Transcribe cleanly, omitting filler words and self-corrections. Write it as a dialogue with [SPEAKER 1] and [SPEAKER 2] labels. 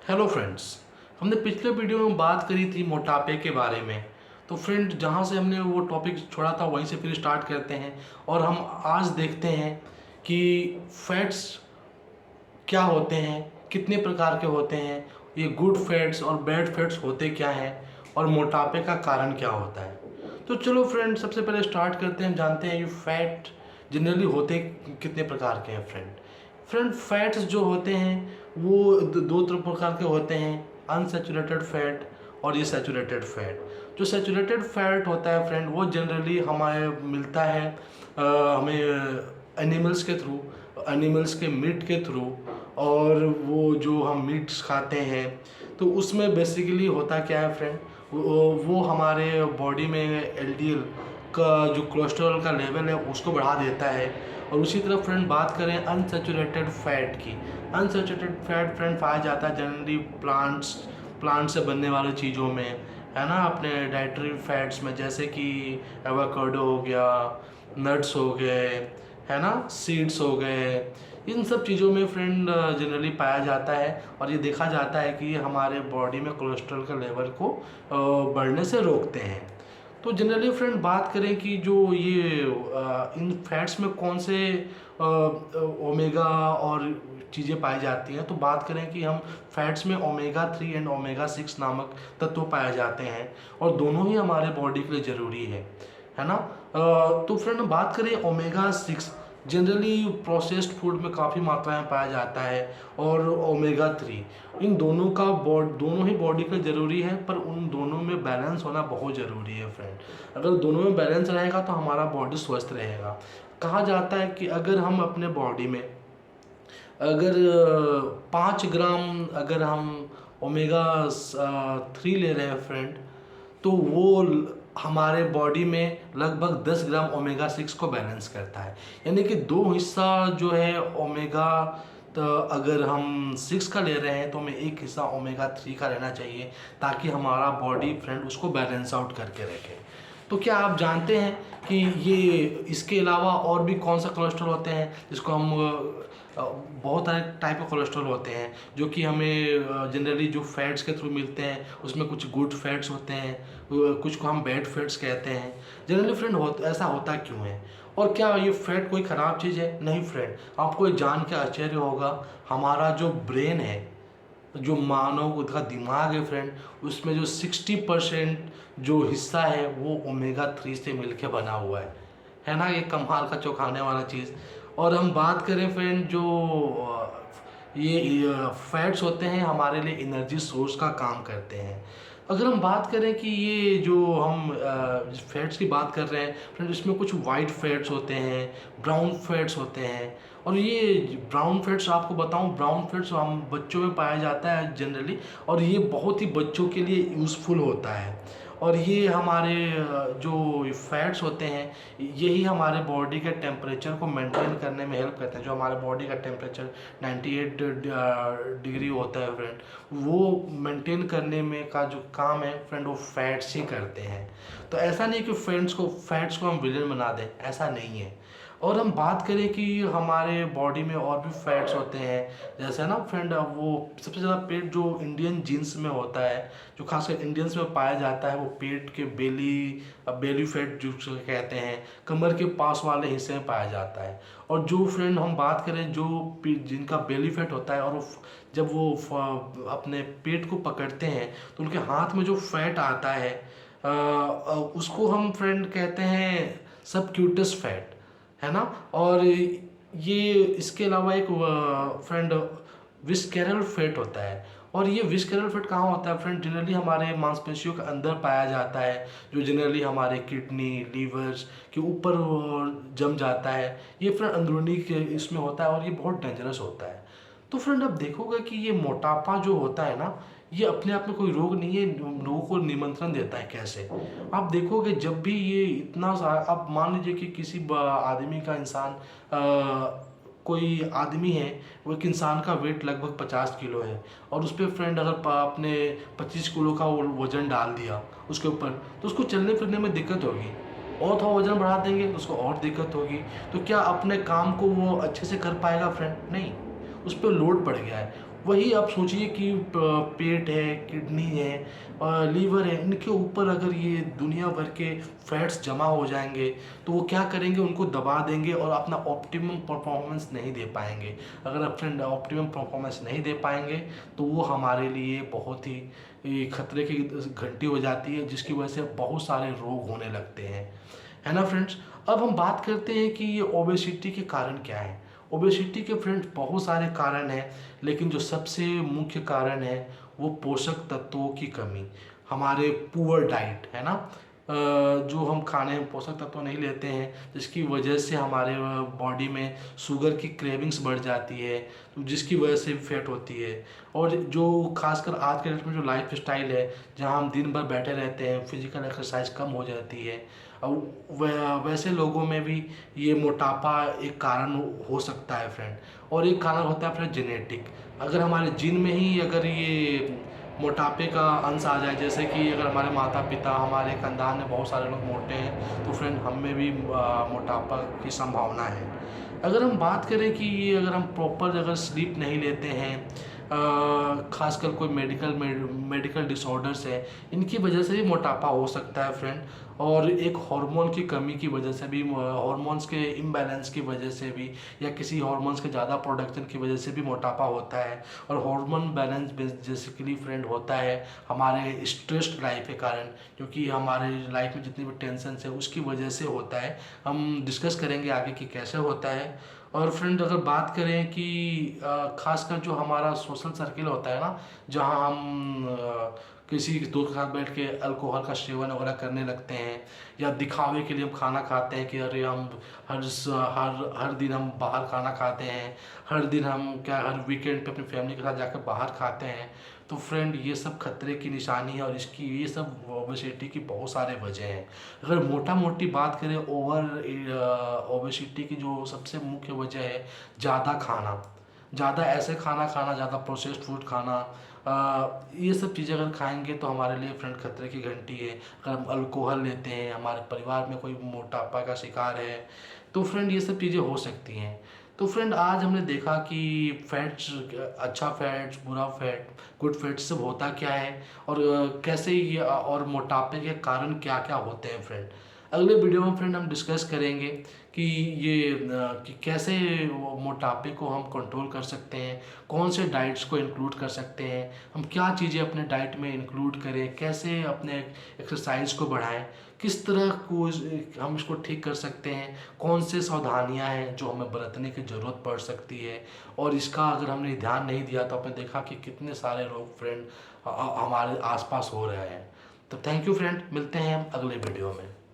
[SPEAKER 1] Hello friends. हमने पिछले video में बात करी थी मोटापे के बारे में। तो फ्रेंड जहाँ से हमने वो टॉपिक छोड़ा था वहीं से फिर स्टार्ट करते हैं और हम आज देखते हैं कि फैट्स क्या होते हैं, कितने प्रकार के होते हैं, ये गुड फैट्स और बैड फैट्स होते क्या हैं और मोटापे का कारण क्या होता है। तो चलो फ्रेंड सबसे पहले स्टार्ट करते हैं, जानते हैं ये फैट जनरली होते कितने प्रकार के हैं। फ्रेंड फैट्स जो होते हैं वो दो प्रकार के होते हैं, अनसैचुरेटेड फैट और ये सैचुरेटेड फैट। जो सैचुरेटेड फैट होता है फ्रेंड वो जनरली हमारे मिलता है हमें एनिमल्स के थ्रू, एनिमल्स के मीट के थ्रू। और वो जो हम मीट्स खाते हैं तो उसमें बेसिकली होता क्या है फ्रेंड, वो हमारे बॉडी में एलडीएल का जो कोलेस्ट्रॉल का लेवल है उसको बढ़ा देता है। और उसी तरह फ्रेंड बात करें अनसैचुरेटेड फैट की, अनसैचुरेटेड फैट फ्रेंड पाया जाता है जनरली प्लांट से बनने वाली चीज़ों में, है ना, अपने डाइटरी फैट्स में, जैसे कि एवोकाडो हो गया, नट्स हो गए, है ना, सीड्स हो गए। इन सब चीज़ों में फ्रेंड जनरली पाया जाता है और ये देखा जाता है कि ये हमारे बॉडी में कोलेस्ट्रॉल का लेवल को बढ़ने से रोकते हैं। तो जनरली फ्रेंड बात करें कि जो ये इन फैट्स में कौन से ओमेगा और चीज़ें पाई जाती हैं, तो बात करें कि हम फैट्स में ओमेगा 3 एंड ओमेगा 6 नामक तत्व पाए जाते हैं और दोनों ही हमारे बॉडी के लिए ज़रूरी है ना। तो फ्रेंड बात करें ओमेगा 6, जनरली प्रोसेस्ड फूड में काफ़ी मात्रा में पाया जाता है। और ओमेगा 3 इन दोनों का दोनों ही बॉडी के लिए ज़रूरी है, पर उन दोनों में बैलेंस होना बहुत ज़रूरी है फ्रेंड। अगर दोनों में बैलेंस रहेगा तो हमारा बॉडी स्वस्थ रहेगा। कहा जाता है कि अगर हम अपने बॉडी में अगर 5 ग्राम अगर हम ओमेगा 3 ले रहे हैं फ्रेंड, तो वो हमारे बॉडी में लगभग 10 ग्राम ओमेगा 6 को बैलेंस करता है। यानी कि दो हिस्सा जो है ओमेगा, तो अगर हम 6 का ले रहे हैं तो हमें एक हिस्सा ओमेगा 3 का लेना चाहिए ताकि हमारा बॉडी फ्रेंड उसको बैलेंस आउट करके रखे। तो क्या आप जानते हैं कि ये इसके अलावा और भी कौन सा कोलेस्ट्रॉल होते हैं जिसको हम बहुत सारे टाइप के कोलेस्ट्रॉल होते हैं जो कि हमें जनरली जो फैट्स के थ्रू मिलते हैं, उसमें कुछ गुड फैट्स होते हैं, कुछ को हम बैड फैट्स कहते हैं। जनरली फ्रेंड ऐसा होता क्यों है और क्या ये फैट कोई ख़राब चीज़ है? नहीं फ्रेंड, आपको ये जान के आश्चर्य होगा, हमारा जो ब्रेन है, जो मानव का दिमाग है फ्रेंड, उसमें जो 60% जो हिस्सा है वो ओमेगा 3 से मिलके बना हुआ है ना। ये कमाल का चौंकाने वाला चीज़। और हम बात करें फ्रेंड, जो ये फैट्स होते हैं हमारे लिए एनर्जी सोर्स का काम करते हैं। अगर हम बात करें कि ये जो हम फैट्स की बात कर रहे हैं फ्रेंड, इसमें कुछ वाइट फैट्स होते हैं, ब्राउन फैट्स होते हैं। और ये ब्राउन फैट्स आपको बताऊं, ब्राउन फैट्स हम बच्चों में पाया जाता है जनरली, और ये बहुत ही बच्चों के लिए यूज़फुल होता है। और ये हमारे जो फैट्स होते हैं यही हमारे बॉडी के टेम्परेचर को मेंटेन करने में हेल्प करते हैं। जो हमारे बॉडी का टेम्परेचर 98 डिग्री होता है फ्रेंड, वो मेंटेन करने में का जो काम है फ्रेंड वो फैट्स ही करते हैं। तो ऐसा नहीं कि फैट्स को हम विलेन बना दें, ऐसा नहीं है। और हम बात करें कि हमारे बॉडी में और भी फैट्स होते हैं, जैसे ना फ्रेंड वो सबसे ज़्यादा पेट जो इंडियन जीन्स में होता है, जो खासकर इंडियंस में पाया जाता है, वो पेट के बेली फैट जो कहते हैं, कमर के पास वाले हिस्से में पाया जाता है। और जो फ्रेंड हम बात करें जो जिनका बेली फैट होता है, और जब वो अपने पेट को पकड़ते हैं तो उनके हाथ में जो फैट आता है उसको हम फ्रेंड कहते हैं सबक्यूटस फैट, है ना। और ये इसके अलावा एक फ्रेंड विस्केरल फैट होता है। और ये विस्केरल फैट कहाँ होता है फ्रेंड? जनरली हमारे मांसपेशियों के अंदर पाया जाता है, जो जनरली हमारे किडनी लीवर्स के ऊपर जम जाता है। ये फ्रेंड अंदरूनी के इसमें होता है और ये बहुत डेंजरस होता है। तो फ्रेंड आप देखोगे कि ये मोटापा जो होता है ना, ये अपने आप में कोई रोग नहीं है, लोगों को निमंत्रण देता है। कैसे? आप देखोगे जब भी ये इतना सारा, आप मान लीजिए कि किसी आदमी का कोई आदमी है, वो एक इंसान का वेट लगभग 50 किलो है, और उस पर फ्रेंड अगर अपने 25 किलो का वजन डाल दिया उसके ऊपर, तो उसको चलने फिरने में दिक्कत होगी। और थोड़ा वजन बढ़ा देंगे तो उसको और दिक्कत होगी। तो क्या अपने काम को वो अच्छे से कर पाएगा फ्रेंड? नहीं, उस पर लोड पड़ गया है। वही आप सोचिए कि पेट है, किडनी है, लीवर है, इनके ऊपर अगर ये दुनिया भर के फैट्स जमा हो जाएंगे तो वो क्या करेंगे, उनको दबा देंगे और अपना ऑप्टिमम परफॉर्मेंस नहीं दे पाएंगे। अगर आप फ्रेंड ऑप्टिमम परफॉर्मेंस नहीं दे पाएंगे तो वो हमारे लिए बहुत ही खतरे की घंटी हो जाती है, जिसकी वजह से बहुत सारे रोग होने लगते हैं, है ना फ्रेंड्स। अब हम बात करते हैं कि ये ओबेसिटी के कारण क्या है। ओबेसिटी के फ्रेंड्स बहुत सारे कारण हैं, लेकिन जो सबसे मुख्य कारण है वो पोषक तत्वों की कमी, हमारे पुअर डाइट, है ना। जो हम खाने में पोषक तत्व नहीं लेते हैं, जिसकी वजह से हमारे बॉडी में शुगर की क्रेविंग्स बढ़ जाती है, तो जिसकी वजह से फैट होती है। और जो खासकर आज के डेट में जो लाइफ स्टाइल है, जहाँ हम दिन भर बैठे रहते हैं, फिजिकल एक्सरसाइज कम हो जाती है, और वैसे लोगों में भी ये मोटापा एक कारण हो सकता है फ्रेंड। और एक कारण होता है फ्रेंड जेनेटिक। अगर हमारे जीन में ही अगर ये मोटापे का अंश आ जाए, जैसे कि अगर हमारे माता पिता, हमारे खानदान में बहुत सारे लोग मोटे हैं, तो फ्रेंड हम में भी मोटापा की संभावना है। अगर हम बात करें कि ये अगर हम प्रॉपर अगर स्लीप नहीं लेते हैं, खासकर कोई मेडिकल डिसऑर्डर्स है, इनकी वजह से भी मोटापा हो सकता है फ्रेंड। और एक हार्मोन की कमी की वजह से भी, हार्मोन्स के इम्बैलेंस की वजह से भी, या किसी हार्मोन्स के ज़्यादा प्रोडक्शन की वजह से भी मोटापा होता है। और हार्मोन बैलेंस बेसिकली फ्रेंड होता है हमारे स्ट्रेस्ड लाइफ के कारण, क्योंकि हमारे लाइफ में जितनी भी टेंशन है उसकी वजह से होता है। हम डिस्कस करेंगे आगे कि कैसे होता है। और फ्रेंड अगर बात करें कि खासकर जो हमारा सोशल सर्किल होता है ना, जहाँ हम किसी दोस्त के साथ बैठ के अल्कोहल का सेवन वगैरह करने लगते हैं, या दिखावे के लिए हम खाना खाते हैं कि अरे हम हर दिन हम बाहर खाना खाते हैं, हर दिन हम क्या हर वीकेंड पे अपनी फैमिली के साथ जाकर बाहर खाते हैं, तो फ्रेंड ये सब खतरे की निशानी है। और इसकी ये सब ओबेसिटी की बहुत सारे वजह हैं। अगर मोटा मोटी बात करें ओबेसिटी की जो सबसे मुख्य वजह है, ज़्यादा खाना, ज़्यादा ऐसे खाना खाना, ज़्यादा प्रोसेस्ड फूड खाना, ये सब चीज़ें अगर खाएंगे तो हमारे लिए फ्रेंड खतरे की घंटी है। अगर हम अल्कोहल लेते हैं, हमारे परिवार में कोई मोटापा का शिकार है, तो फ्रेंड ये सब चीज़ें हो सकती हैं। तो फ्रेंड आज हमने देखा कि फैट्स, अच्छा फैट्स, बुरा फैट, गुड फैट सब होता क्या है, और कैसे ये और मोटापे के कारण क्या क्या होते हैं फ्रेंड। अगले वीडियो में फ्रेंड हम डिस्कस करेंगे कि ये कि कैसे वो मोटापे को हम कंट्रोल कर सकते हैं, कौन से डाइट्स को इंक्लूड कर सकते हैं, हम क्या चीज़ें अपने डाइट में इंक्लूड करें, कैसे अपने एक्सरसाइज को बढ़ाएं, किस तरह को हम इसको ठीक कर सकते हैं, कौन से सावधानियां हैं जो हमें बरतने की ज़रूरत पड़ सकती है। और इसका अगर हमने ध्यान नहीं दिया तो आपने देखा कि कितने सारे रोग फ्रेंड हमारे आसपास हो रहे हैं। तो थैंक यू फ्रेंड, मिलते हैं हम अगले वीडियो में।